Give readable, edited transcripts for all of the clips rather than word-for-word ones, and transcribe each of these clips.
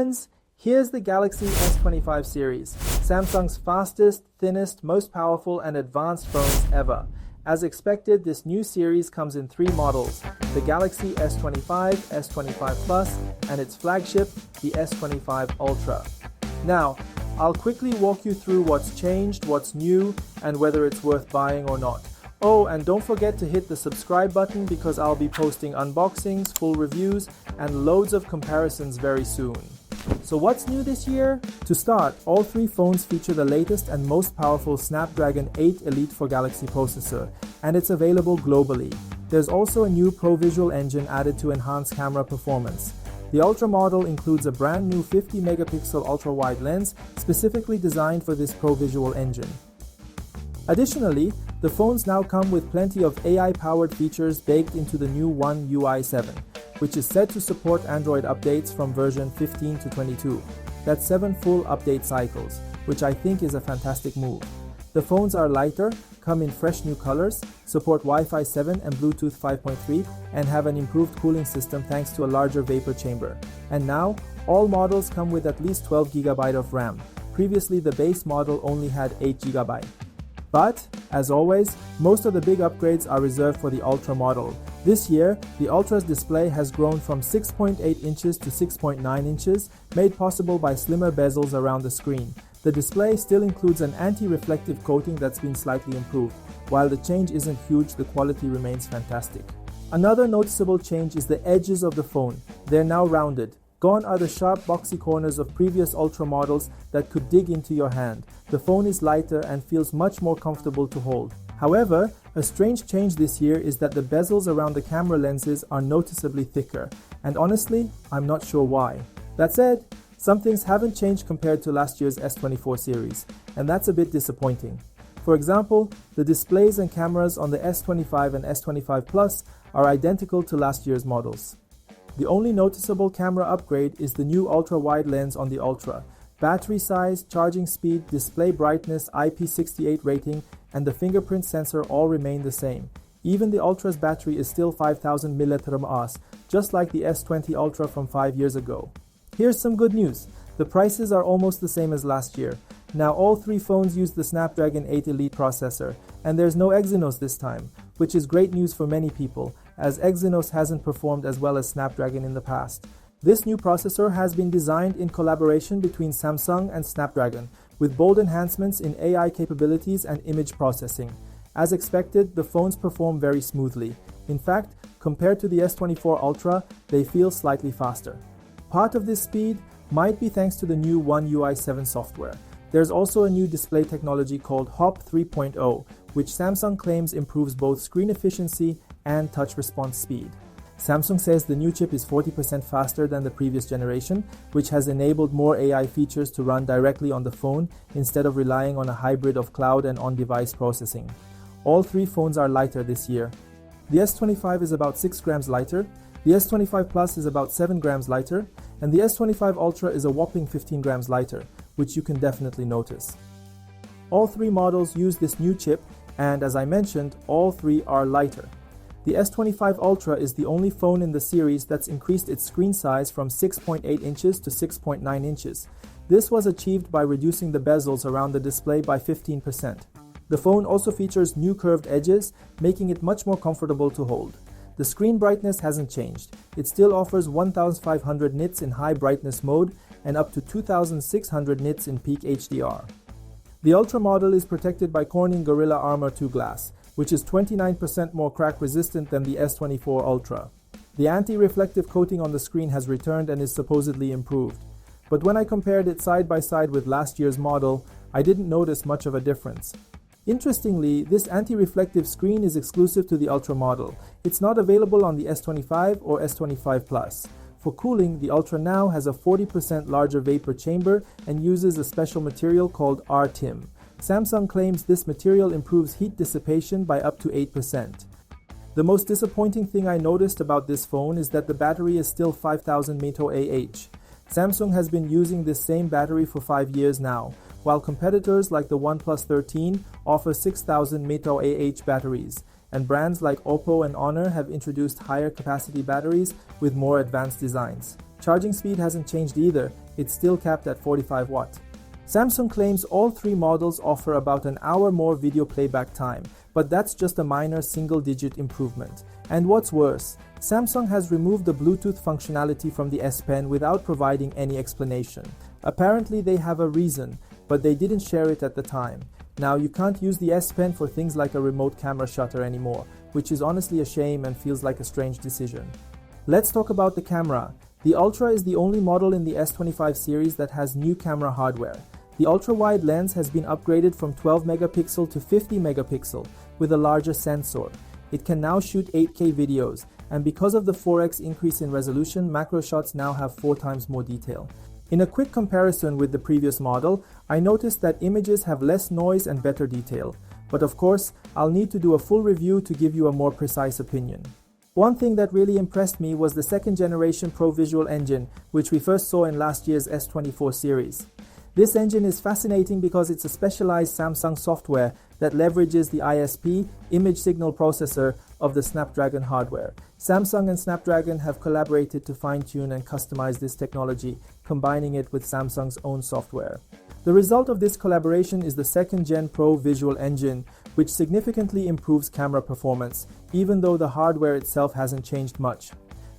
Friends, here's the Galaxy S25 series, Samsung's fastest, thinnest, most powerful and advanced phones ever. As expected, this new series comes in three models, the Galaxy S25, S25 Plus, and its flagship, the S25 Ultra. Now, I'll quickly walk you through what's changed, what's new, and whether it's worth buying or not. Oh, and don't forget to hit the subscribe button because I'll be posting unboxings, full reviews, and loads of comparisons very soon. So what's new this year? To start, all three phones feature the latest and most powerful Snapdragon 8 Elite for Galaxy processor, and it's available globally. There's also a new Pro Visual engine added to enhance camera performance. The Ultra model includes a brand new 50-megapixel ultra-wide lens specifically designed for this Pro Visual engine. Additionally, the phones now come with plenty of AI-powered features baked into the new One UI 7, which is set to support Android updates from version 15 to 22. That's 7 full update cycles, which I think is a fantastic move. The phones are lighter, come in fresh new colors, support Wi-Fi 7 and Bluetooth 5.3, and have an improved cooling system thanks to a larger vapor chamber. And now, all models come with at least 12 GB of RAM. Previously, the base model only had 8 GB. But, as always, most of the big upgrades are reserved for the Ultra model. This year, the Ultra's display has grown from 6.8 inches to 6.9 inches, made possible by slimmer bezels around the screen. The display still includes an anti-reflective coating that's been slightly improved. While the change isn't huge, the quality remains fantastic. Another noticeable change is the edges of the phone. They're now rounded. Gone are the sharp, boxy corners of previous Ultra models that could dig into your hand. The phone is lighter and feels much more comfortable to hold. However, a strange change this year is that the bezels around the camera lenses are noticeably thicker, and honestly, I'm not sure why. That said, some things haven't changed compared to last year's S24 series, and that's a bit disappointing. For example, the displays and cameras on the S25 and S25 Plus are identical to last year's models. The only noticeable camera upgrade is the new ultra-wide lens on the Ultra. Battery size, charging speed, display brightness, IP68 rating, and the fingerprint sensor all remain the same. Even the Ultra's battery is still 5000 mAh, just like the S20 Ultra from 5 years ago. Here's some good news. The prices are almost the same as last year. Now all three phones use the Snapdragon 8 Elite processor, and there's no Exynos this time, which is great news for many people, as Exynos hasn't performed as well as Snapdragon in the past. This new processor has been designed in collaboration between Samsung and Snapdragon, with bold enhancements in AI capabilities and image processing. As expected, the phones perform very smoothly. In fact, compared to the S24 Ultra, they feel slightly faster. Part of this speed might be thanks to the new One UI 7 software. There's also a new display technology called HOP 3.0, which Samsung claims improves both screen efficiency and touch response speed. Samsung says the new chip is 40% faster than the previous generation, which has enabled more AI features to run directly on the phone instead of relying on a hybrid of cloud and on-device processing. All three phones are lighter this year. The S25 is about 6 grams lighter, the S25 Plus is about 7 grams lighter, and the S25 Ultra is a whopping 15 grams lighter, which you can definitely notice. All three models use this new chip, and as I mentioned, all three are lighter. The S25 Ultra is the only phone in the series that's increased its screen size from 6.8 inches to 6.9 inches. This was achieved by reducing the bezels around the display by 15%. The phone also features new curved edges, making it much more comfortable to hold. The screen brightness hasn't changed. It still offers 1500 nits in high brightness mode and up to 2600 nits in peak HDR. The Ultra model is protected by Corning Gorilla Armor 2 glass, which is 29% more crack resistant than the S24 Ultra. The anti-reflective coating on the screen has returned and is supposedly improved. But when I compared it side by side with last year's model, I didn't notice much of a difference. Interestingly, this anti-reflective screen is exclusive to the Ultra model. It's not available on the S25 or S25 Plus. For cooling, the Ultra now has a 40% larger vapor chamber and uses a special material called RTIM. Samsung claims this material improves heat dissipation by up to 8%. The most disappointing thing I noticed about this phone is that the battery is still 5000 mAh. Samsung has been using this same battery for 5 years now, while competitors like the OnePlus 13 offer 6000 mAh batteries, and brands like Oppo and Honor have introduced higher capacity batteries with more advanced designs. Charging speed hasn't changed either. it's still capped at 45 watt. Samsung claims all three models offer about an hour more video playback time, but that's just a minor single-digit improvement. And what's worse, Samsung has removed the Bluetooth functionality from the S Pen without providing any explanation. Apparently they have a reason, but they didn't share it at the time. Now you can't use the S Pen for things like a remote camera shutter anymore, which is honestly a shame and feels like a strange decision. Let's talk about the camera. The Ultra is the only model in the S25 series that has new camera hardware. The ultra-wide lens has been upgraded from 12 megapixel to 50 megapixel with a larger sensor. It can now shoot 8K videos, and because of the 4x increase in resolution, macro shots now have 4 times more detail. In a quick comparison with the previous model, I noticed that images have less noise and better detail. But of course, I'll need to do a full review to give you a more precise opinion. One thing that really impressed me was the second generation Pro Visual Engine, which we first saw in last year's S24 series. This engine is fascinating because it's a specialized Samsung software that leverages the ISP, image signal processor, of the Snapdragon hardware. Samsung and Snapdragon have collaborated to fine-tune and customize this technology, combining it with Samsung's own software. The result of this collaboration is the second-gen Pro Visual Engine, which significantly improves camera performance, even though the hardware itself hasn't changed much.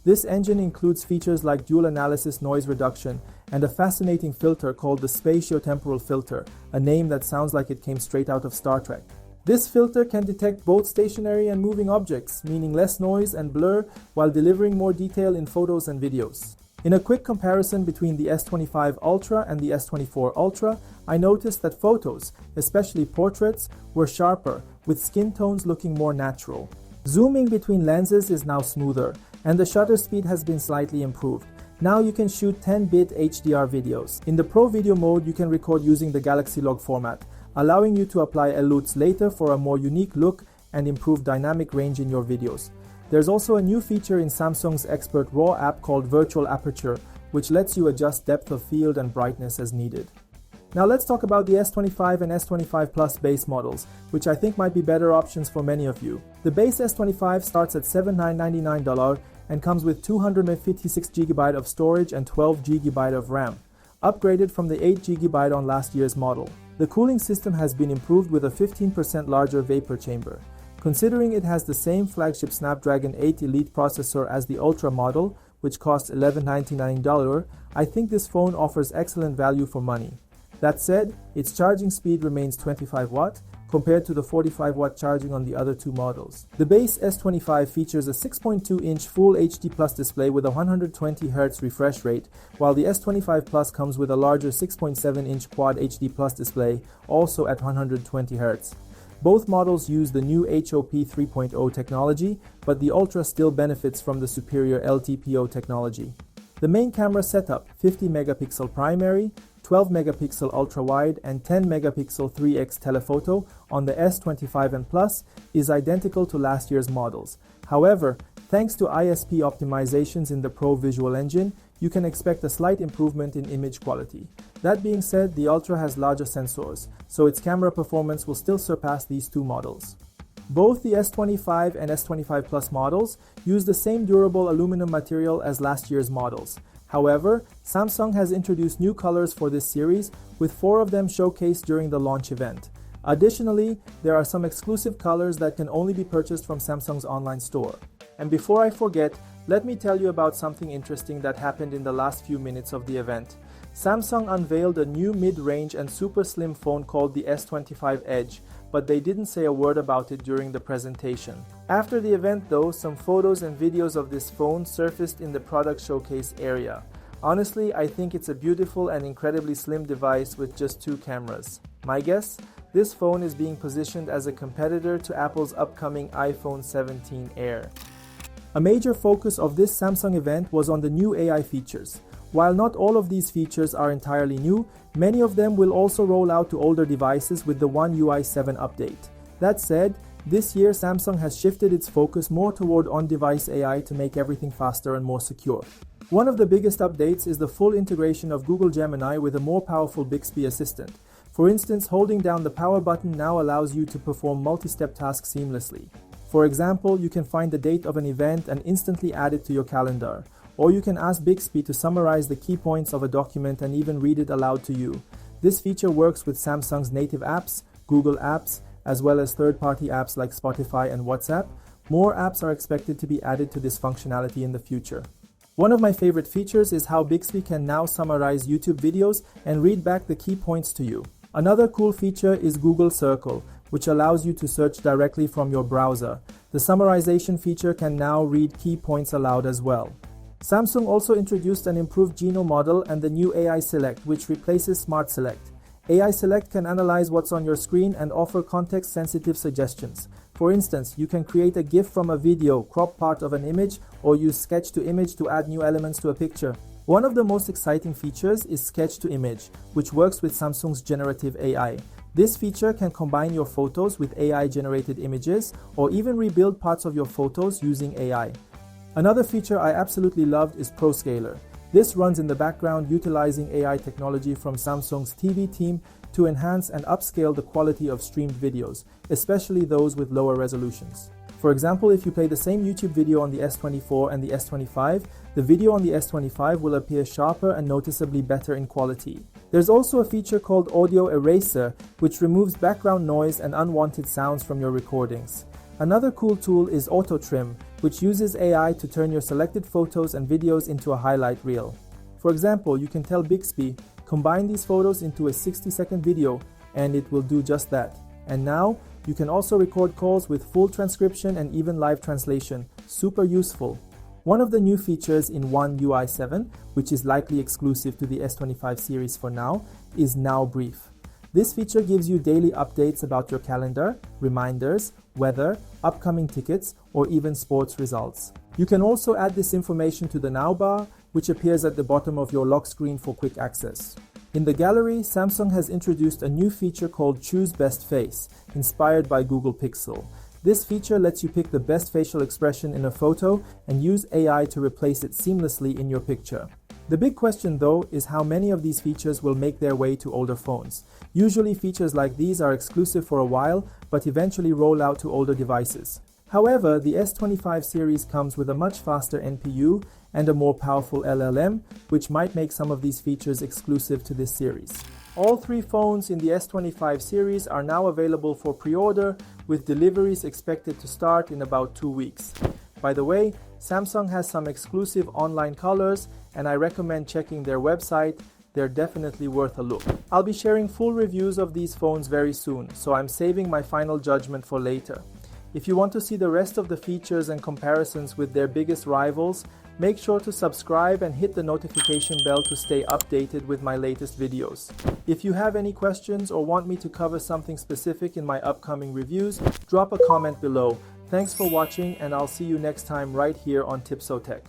This engine includes features like dual analysis noise reduction and a fascinating filter called the spatiotemporal filter, a name that sounds like it came straight out of Star Trek. This filter can detect both stationary and moving objects, meaning less noise and blur while delivering more detail in photos and videos. In a quick comparison between the S25 Ultra and the S24 Ultra, I noticed that photos, especially portraits, were sharper, with skin tones looking more natural. Zooming between lenses is now smoother, and the shutter speed has been slightly improved. Now you can shoot 10-bit HDR videos. In the Pro Video mode, you can record using the Galaxy Log format, allowing you to apply LUTs later for a more unique look and improved dynamic range in your videos. There's also a new feature in Samsung's Expert RAW app called Virtual Aperture, which lets you adjust depth of field and brightness as needed. Now let's talk about the S25 and S25 Plus base models, which I think might be better options for many of you. The base S25 starts at $7,999 and comes with 256GB of storage and 12GB of RAM, upgraded from the 8GB on last year's model. The cooling system has been improved with a 15% larger vapor chamber. Considering it has the same flagship Snapdragon 8 Elite processor as the Ultra model, which costs $1,199, I think this phone offers excellent value for money. That said, its charging speed remains 25 watt, compared to the 45 watt charging on the other two models. The base S25 features a 6.2-inch Full HD Plus display with a 120Hz refresh rate, while the S25 Plus comes with a larger 6.7-inch Quad HD Plus display, also at 120Hz. Both models use the new HOP 3.0 technology, but the Ultra still benefits from the superior LTPO technology. The main camera setup, 50 megapixel primary, 12 megapixel ultra-wide and 10 megapixel 3x telephoto on the S25 and Plus is identical to last year's models. However, thanks to ISP optimizations in the Pro Visual Engine, you can expect a slight improvement in image quality. That being said, the Ultra has larger sensors, so its camera performance will still surpass these two models. Both the S25 and S25 Plus models use the same durable aluminum material as last year's models. However, Samsung has introduced new colors for this series, with 4 of them showcased during the launch event. Additionally, there are some exclusive colors that can only be purchased from Samsung's online store. And before I forget, let me tell you about something interesting that happened in the last few minutes of the event. Samsung unveiled a new mid-range and super slim phone called the S25 Edge, but they didn't say a word about it during the presentation. After the event though, some photos and videos of this phone surfaced in the product showcase area. Honestly, I think it's a beautiful and incredibly slim device with just 2 cameras. My guess? This phone is being positioned as a competitor to Apple's upcoming iPhone 17 Air. A major focus of this Samsung event was on the new AI features. While not all of these features are entirely new, many of them will also roll out to older devices with the One UI 7 update. That said, this year Samsung has shifted its focus more toward on-device AI to make everything faster and more secure. One of the biggest updates is the full integration of Google Gemini with a more powerful Bixby assistant. For instance, holding down the power button now allows you to perform multi-step tasks seamlessly. For example, you can find the date of an event and instantly add it to your calendar. or you can ask Bixby to summarize the key points of a document and even read it aloud to you. This feature works with Samsung's native apps, Google Apps, as well as third-party apps like Spotify and WhatsApp. More apps are expected to be added to this functionality in the future. One of my favorite features is how Bixby can now summarize YouTube videos and read back the key points to you. Another cool feature is Google Circle, which allows you to search directly from your browser. The summarization feature can now read key points aloud as well. Samsung also introduced an improved Geno model and the new AI Select, which replaces Smart Select. AI Select can analyze what's on your screen and offer context-sensitive suggestions. For instance, you can create a GIF from a video, crop part of an image, or use Sketch to Image to add new elements to a picture. One of the most exciting features is Sketch to Image, which works with Samsung's generative AI. This feature can combine your photos with AI-generated images, or even rebuild parts of your photos using AI. Another feature I absolutely loved is ProScaler. This runs in the background utilizing AI technology from Samsung's TV team to enhance and upscale the quality of streamed videos, especially those with lower resolutions. For example, if you play the same YouTube video on the S24 and the S25, the video on the S25 will appear sharper and noticeably better in quality. There's also a feature called Audio Eraser, which removes background noise and unwanted sounds from your recordings. Another cool tool is Auto Trim, which uses AI to turn your selected photos and videos into a highlight reel. For example, you can tell Bixby, combine these photos into a 60-second video, and it will do just that. And now, you can also record calls with full transcription and even live translation. Super useful. One of the new features in One UI 7, which is likely exclusive to the S25 series for now, is Now Brief. This feature gives you daily updates about your calendar, reminders, weather, upcoming tickets, or even sports results. You can also add this information to the Now bar, which appears at the bottom of your lock screen for quick access. In the gallery, Samsung has introduced a new feature called Choose Best Face, inspired by Google Pixel. This feature lets you pick the best facial expression in a photo and use AI to replace it seamlessly in your picture. The big question though is how many of these features will make their way to older phones. Usually features like these are exclusive for a while, but eventually roll out to older devices. However, the S25 series comes with a much faster NPU and a more powerful LLM, which might make some of these features exclusive to this series. All three phones in the S25 series are now available for pre-order, with deliveries expected to start in about 2 weeks. By the way, Samsung has some exclusive online colors, and I recommend checking their website. They're definitely worth a look. I'll be sharing full reviews of these phones very soon, so I'm saving my final judgment for later. If you want to see the rest of the features and comparisons with their biggest rivals, make sure to subscribe and hit the notification bell to stay updated with my latest videos. If you have any questions or want me to cover something specific in my upcoming reviews, drop a comment below. Thanks for watching, and I'll see you next time right here on Tipso Tech.